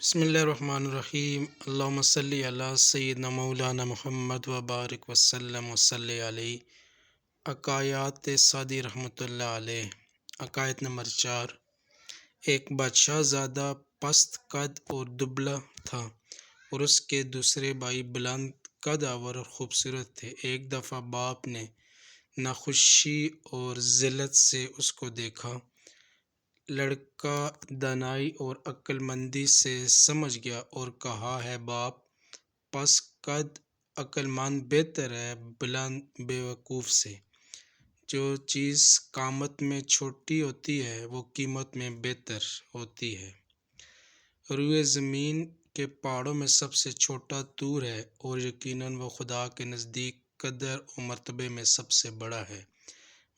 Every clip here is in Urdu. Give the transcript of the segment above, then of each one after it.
بسم اللہ الرحمن الرحیم۔ اللہم صلی علی سیدنا مولانا محمد وبارک وسلم وصلی علیہ۔ عقائد سعدی رحمۃ اللہ علیہ۔ عقائد نمبر 4۔ ایک بادشاہ زادہ پست قد اور دبلا تھا اور اس کے دوسرے بھائی بلند قد آور اور خوبصورت تھے۔ ایک دفعہ باپ نے ناخوشی اور ذلت سے اس کو دیکھا۔ لڑکا دانائی اور عقل مندی سے سمجھ گیا اور کہا، ہے باپ، پس قد عقل مند بہتر ہے بلند بیوقوف سے۔ جو چیز قامت میں چھوٹی ہوتی ہے وہ قیمت میں بہتر ہوتی ہے۔ روئے زمین کے پہاڑوں میں سب سے چھوٹا طور ہے اور یقیناً وہ خدا کے نزدیک قدر و مرتبے میں سب سے بڑا ہے۔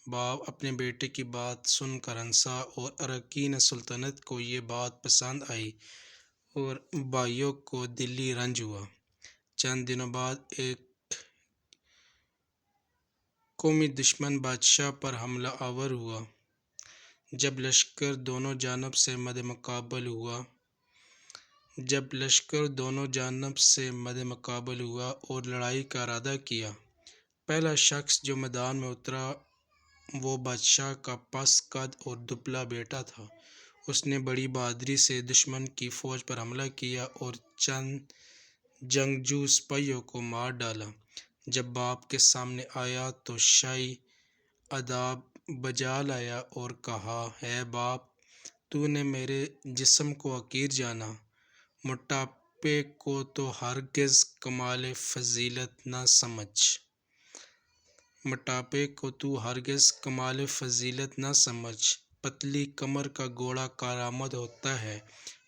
باپ اپنے بیٹے کی بات سن کر ہنسا اور اراکین سلطنت کو یہ بات پسند آئی اور بھائیوں کو دلی رنج ہوا۔ چند دنوں بعد ایک قومی دشمن بادشاہ پر حملہ آور ہوا۔ جب لشکر دونوں جانب سے مد مقابل ہوا اور لڑائی کا ارادہ کیا، پہلا شخص جو میدان میں اترا وہ بادشاہ کا پست قد اور دبلا بیٹا تھا۔ اس نے بڑی بہادری سے دشمن کی فوج پر حملہ کیا اور چند جنگجو سپاہیوں کو مار ڈالا۔ جب باپ کے سامنے آیا تو شاہی آداب بجا لایا اور کہا، ہے باپ، تو نے میرے جسم کو حقیر جانا، موٹاپے کو تو ہرگز کمال فضیلت نہ سمجھ۔ پتلی کمر کا گھوڑا کارآمد ہوتا ہے،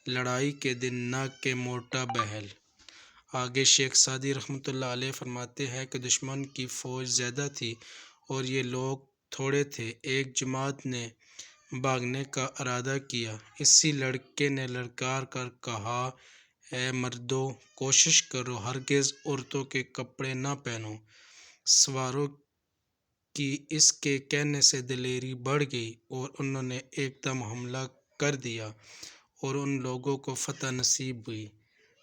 لڑائی کے دن نہ کہ موٹا بیل۔ آگے شیخ سعدی رحمۃ اللہ علیہ فرماتے ہیں کہ دشمن کی فوج زیادہ تھی اور یہ لوگ تھوڑے تھے۔ ایک جماعت نے بھاگنے کا ارادہ کیا۔ اسی لڑکے نے للکار کر کہا، اے مردو، کوشش کرو، ہرگز عورتوں کے کپڑے نہ پہنو۔ سواروں کی اس کے کہنے سے دلیری بڑھ گئی اور انہوں نے ایک دم حملہ کر دیا اور ان لوگوں کو فتح نصیب ہوئی۔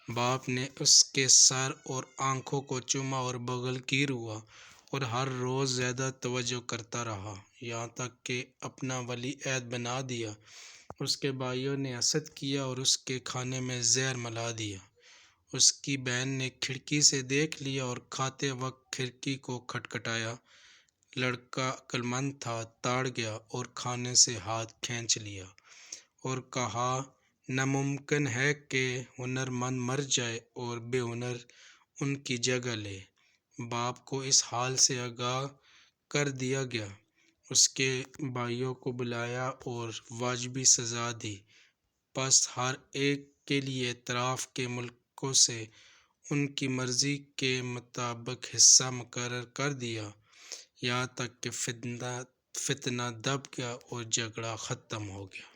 باپ نے اس کے سر اور آنکھوں کو چوما اور بغل گیر ہوا اور ہر روز زیادہ توجہ کرتا رہا، یہاں تک کہ اپنا ولی عہد بنا دیا۔ اس کے بھائیوں نے حسد کیا اور اس کے کھانے میں زہر ملا دیا۔ اس کی بہن نے کھڑکی سے دیکھ لیا اور کھاتے وقت کھڑکی کو کھٹکھٹایا۔ لڑکا عقل مند تھا، تاڑ گیا اور کھانے سے ہاتھ کھینچ لیا اور کہا، ناممکن ہے کہ ہنر مند مر جائے اور بے ہنر ان کی جگہ لے۔ باپ کو اس حال سے آگاہ کر دیا گیا۔ اس کے بھائیوں کو بلایا اور واجبی سزا دی۔ پس ہر ایک کے لیے اطراف کے ملکوں سے ان کی مرضی کے مطابق حصہ مقرر کر دیا، یہاں تک کہ فتنہ دب گیا اور جھگڑا ختم ہو گیا۔